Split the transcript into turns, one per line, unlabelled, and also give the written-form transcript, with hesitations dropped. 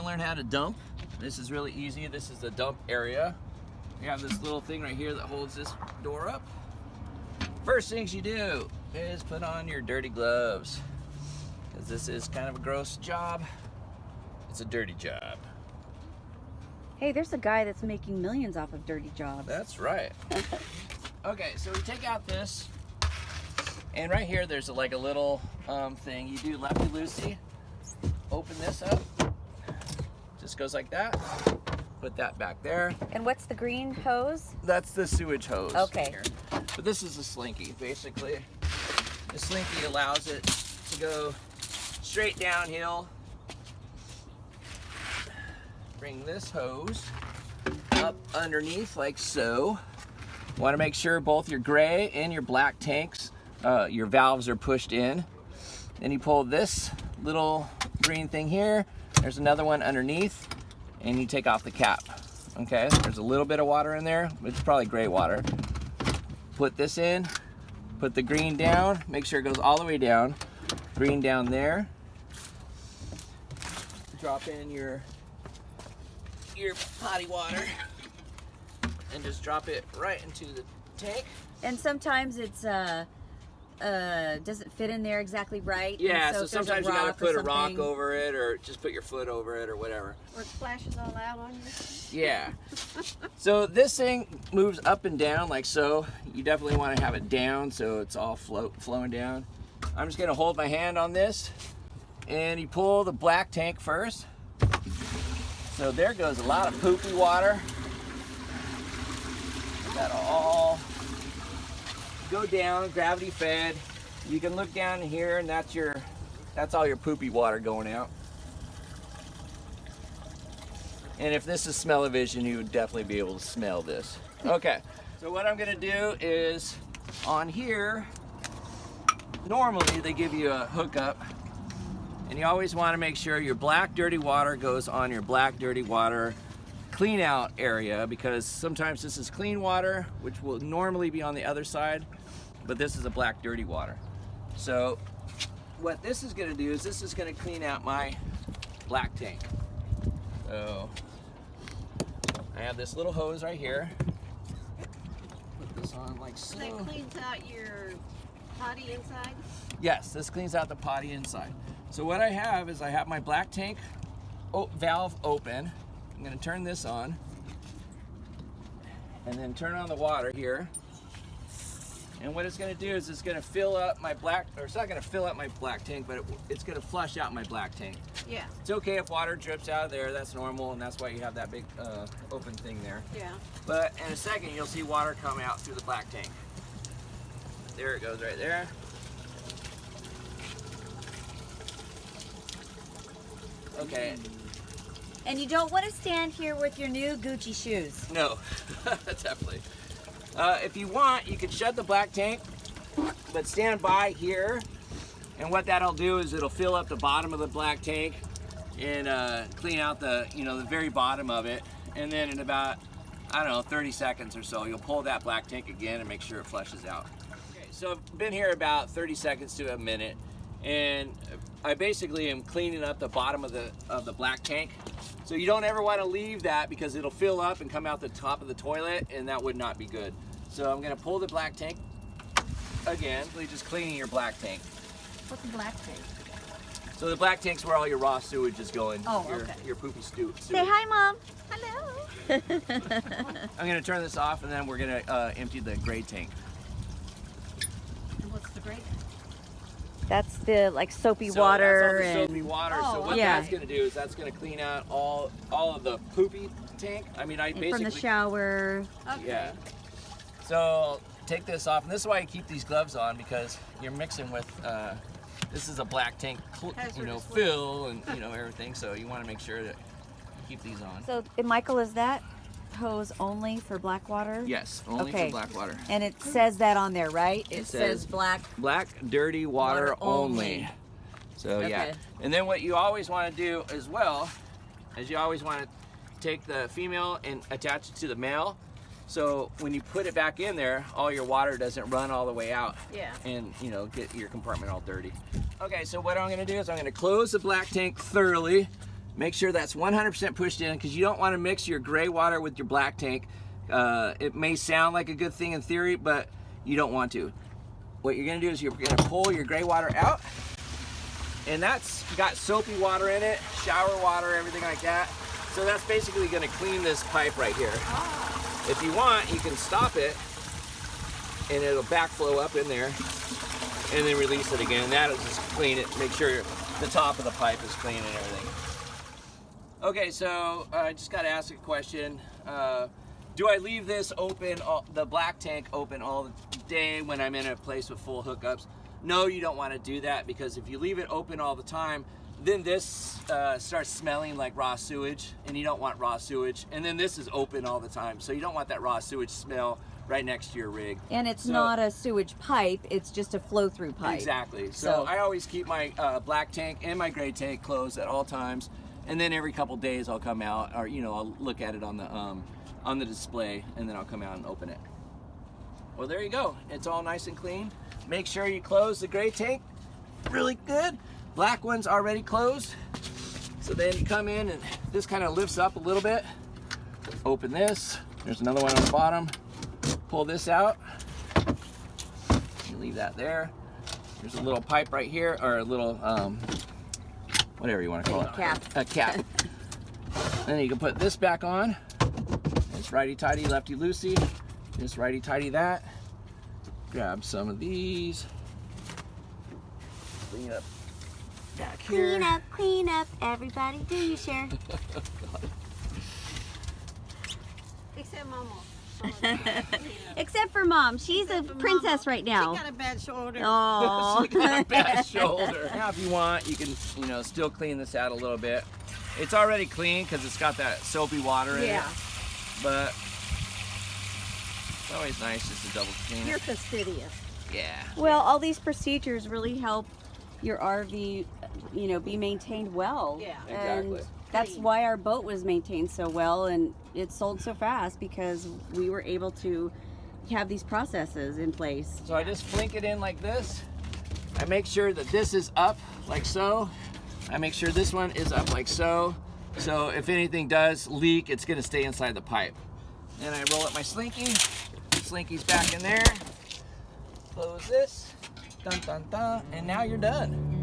learn how to dump. This is really easy. This is the dump area. You have this little thing right here that holds this door up. First things you do is put on your dirty gloves, because this is kind of a gross job. It's a dirty job.
Hey, there's a guy that's making millions off of dirty jobs.
That's right. Okay, so we take out this, and right here there's like a little thing. You do lefty-loosey, open this up, just goes like that. Put that back there.
And what's the green hose?
That's the sewage hose.
Okay.
Here. But this is a slinky, basically. The slinky allows it to go straight downhill. Bring this hose up underneath like so. Want to make sure both your gray and your black tanks, your valves are pushed in. Then you pull this little green thing here. There's another one underneath, and you take off the cap. Okay, there's a little bit of water in there, but it's probably gray water. Put this in, put the green down, make sure it goes all the way down. Green down there. Drop in your potty water and just drop it right into the tank.
And sometimes it's doesn't fit in there exactly right.
Yeah,
so
so sometimes you gotta put a rock over it, or just put your foot over it, or whatever.
Or it splashes all out on you.
Yeah. So this thing moves up and down like so. You definitely want to have it down so it's all flowing down. I'm just gonna hold my hand on this, and you pull the black tank first. So there goes a lot of poopy water. That'll all go down, gravity fed. You can look down here, and that's all your poopy water going out. And if this is smell-o-vision, you would definitely be able to smell this. Okay, so what I'm gonna do is, on here, normally they give you a hookup, and you always wanna make sure your black dirty water goes on your black dirty water clean out area, because sometimes this is clean water, which will normally be on the other side, but this is a black dirty water. So what this is gonna do is this is gonna clean out my black tank. So I have this little hose right here. Put this on like so.
That cleans out your potty inside?
Yes, this cleans out the potty inside. So what I have is I have my black tank valve open. I'm gonna turn this on and then turn on the water here. And what it's gonna do is it's gonna fill up my black, or it's not gonna fill up my black tank, but it's gonna flush out my black tank.
Yeah.
It's okay if water drips out of there, that's normal, and that's why you have that big open thing there.
Yeah.
But in a second, you'll see water come out through the black tank. There it goes right there. Okay.
And you don't want to stand here with your new Gucci shoes.
No, definitely. If you want, you can shut the black tank, but stand by here. And what that'll do is it'll fill up the bottom of the black tank and clean out the very bottom of it. And then in about, I don't know, 30 seconds or so, you'll pull that black tank again and make sure it flushes out. Okay, so I've been here about 30 seconds to a minute, and I basically am cleaning up the bottom of the black tank. So you don't ever want to leave that, because it'll fill up and come out the top of the toilet, and that would not be good. So I'm going to pull the black tank again, just cleaning your black tank.
What's a black tank?
So the black tank's where all your raw sewage is going.
Oh,
your,
okay.
Your poopy sewage.
Say hi, Mom.
Hello.
I'm going to turn this off, and then we're going to empty the gray tank.
And what's the gray tank?
That's the soapy
So
water.
that's all the soapy water.
Oh,
So what
yeah.
that's going to do is that's going to clean out all of the poopy tank. I mean, I
and
basically...
from the shower.
Okay.
Yeah. So take this off, and this is why you keep these gloves on, because you're mixing with, this is a black tank, fill and everything. So you want to make sure that you keep these on.
So, Michael, is that hose only for black water?
Yes, only
Okay.
for black water.
And it says that on there, right? It says black.
Black dirty water
Water only.
only. So yeah.
Okay.
And then what you always want to do as well is you always want to take the female and attach it to the male. So when you put it back in there, all your water doesn't run all the way out.
Yeah.
And get your compartment all dirty. Okay, so what I'm gonna do is I'm gonna close the black tank thoroughly, Make sure that's 100% pushed in, because you don't want to mix your gray water with your black tank. It may sound like a good thing in theory, but you don't want to. What you're going to do is you're going to pull your gray water out, and that's got soapy water in it, shower water, everything like that. So that's basically going to clean this pipe right here.
Oh.
If you want, you can stop it, and it'll backflow up in there, and then release it again. That'll just clean it, make sure the top of the pipe is clean and everything. Okay, so I just got to ask a question. Do I leave this open, the black tank open all day when I'm in a place with full hookups? No, you don't want to do that, because if you leave it open all the time, then this starts smelling like raw sewage, and you don't want raw sewage. And then this is open all the time, so you don't want that raw sewage smell right next to your rig.
And it's not a sewage pipe, it's just a flow-through pipe.
Exactly. So I always keep my black tank and my gray tank closed at all times, and then every couple days I'll come out, or I'll look at it on the display, and then I'll come out and open it. Well, there you go. It's all nice and clean. Make sure you close the gray tank really good. Black one's already closed. So then you come in, and this kind of lifts up a little bit. Open this. There's another one on the bottom. Pull this out. You leave that there. There's a little pipe right here, or a little, whatever you want to call it.
Cap.
A cap. Then you can put this back on. It's righty-tighty, lefty-loosey. Just righty-tighty that. Grab some of these. Bring it up back here.
Clean up, everybody. Do you share?
Except Mama.
Except for Mom. She's a princess right now.
She got a bad shoulder.
Oh.
She got a bad shoulder. Now, if you want, you can, still clean this out a little bit. It's already clean because it's got that soapy water in it. But it's always nice just to double clean
You're
it.
fastidious.
Yeah.
Well, all these procedures really help your RV, be maintained well.
Yeah.
Exactly.
And that's why our boat was maintained so well, and it sold so fast, because we were able to have these processes in place.
So I just flink it in like this. I make sure that this is up like so. I make sure this one is up like so. So if anything does leak, it's gonna stay inside the pipe. Then I roll up my slinky. Slinky's back in there. Close this. Dun dun dun. And now you're done.